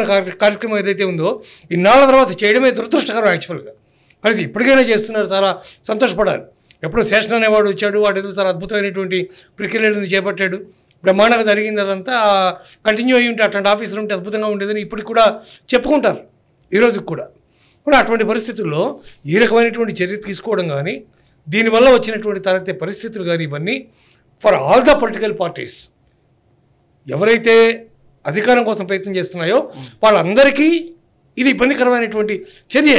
కార్యక్రమం ఏదైతే ఉందో ఇన్నాళ్ళ తర్వాత చేయడమే దురదృష్టకరం యాక్చువల్గా. కలిసి ఇప్పటికైనా చేస్తున్నారు, చాలా సంతోషపడాలి. ఎప్పుడు శేషన్ అనేవాడు వచ్చాడు, వాడు ఏదో చాలా అద్భుతమైనటువంటి ప్రక్రియలను చేపట్టాడు, బ్రహ్మాండంగా జరిగింది, అదంతా కంటిన్యూ అయ్యి ఉంటే అట్లాంటి ఆఫీసులు ఉంటే అద్భుతంగా ఉండేదని ఇప్పటికి కూడా చెప్పుకుంటారు ఈ రోజుకి కూడా. కూడా అటువంటి పరిస్థితుల్లో ఈ రకమైనటువంటి చర్య తీసుకోవడం కానీ, దీనివల్ల వచ్చినటువంటి తలెత్తే పరిస్థితులు కానీ, ఇవన్నీ for all the political parties ఎవరైతే అధికారం కోసం ప్రయత్నం చేస్తున్నాయో వాళ్ళందరికీ ఇది ఇబ్బందికరమైనటువంటి చర్య.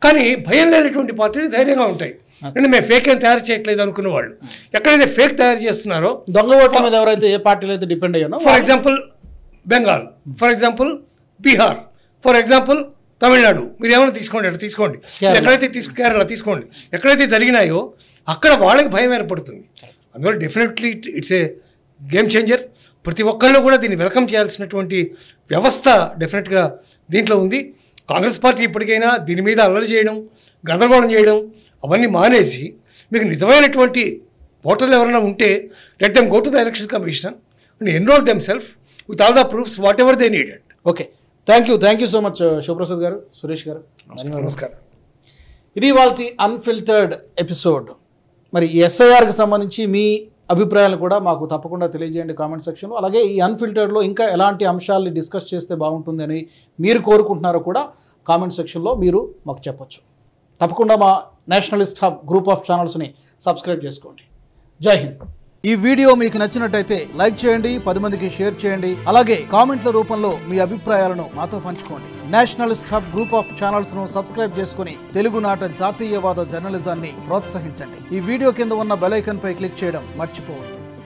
కానీ భయం లేనటువంటి పార్టీలు ధైర్యంగా ఉంటాయి. అంటే మేము ఫేక్ ఏం తయారు చేయట్లేదు అనుకున్న వాళ్ళు ఎక్కడైతే ఫేక్ తయారు చేస్తున్నారో, దొంగ ఓట్ల మీద ఎవరైతే ఏ పార్టీలో అయితే డిపెండ్ అయ్యానో, for example Bengal, for example Bihar, for example Tamil Nadu, మీరు ఏమైనా తీసుకోండి, అట్లా తీసుకోండి, ఎక్కడైతే కేరళ తీసుకోండి, ఎక్కడైతే జరిగినాయో అక్కడ వాళ్ళకి భయం ఏర్పడుతుంది. అందువల్ల definitely it's a game changer. ప్రతి ఒక్కళ్ళు కూడా దీన్ని వెల్కమ్ చేయాల్సినటువంటి వ్యవస్థ డెఫినెట్గా దీంట్లో ఉంది. కాంగ్రెస్ పార్టీ ఇప్పటికైనా దీని మీద అల్లరి చేయడం, గందరగోళం చేయడం అవన్నీ మానేసి మీకు నిజమైనటువంటి ఓటర్లు ఎవరైనా ఉంటే let them go to the election commission and enrol them self with all the proofs whatever they needed. Okay, thank you so much Shivaprasad గారు, సురేష్ గారు, నమస్కారం. ఇది వాళ్ళ అన్ఫిల్టర్డ్ ఎపిసోడ్. మరి ఈ ఎస్ఐఆర్కి సంబంధించి మీ అభిప్రాయాలు కూడా మాకు తప్పకుండా తెలియజేయండి కామెంట్ సెక్షన్లో. అలాగే ఈ అన్ఫిల్టర్డ్లో ఇంకా ఎలాంటి అంశాలని డిస్కస్ చేస్తే బాగుంటుంది అని మీరు కోరుకుంటున్నారో కూడా కామెంట్ సెక్షన్లో మీరు మాకు చెప్పొచ్చు. తప్పకుండా మా నేషనలిస్ట్ హబ్ గ్రూప్ ఆఫ్ ఛానల్స్ని సబ్స్క్రైబ్ చేసుకోండి. జై హింద్. ఈ వీడియో మీకు నచ్చినట్టయితే లైక్ చేయండి, 10 మందికి షేర్ చేయండి. అలాగే కామెంట్ల రూపంలో మీ అభిప్రాయాలను మాతో పంచుకోండి. Nationalist hub group of channels ను సబ్స్క్రైబ్ చేసుకుని తెలుగునాట జాతీయవాద జర్నలిజాన్ని ప్రోత్సహించండి. ఈ వీడియో కింద ఉన్న బెల్ ఐకాన్ పై క్లిక్ చేయడం మర్చిపోవద్దు.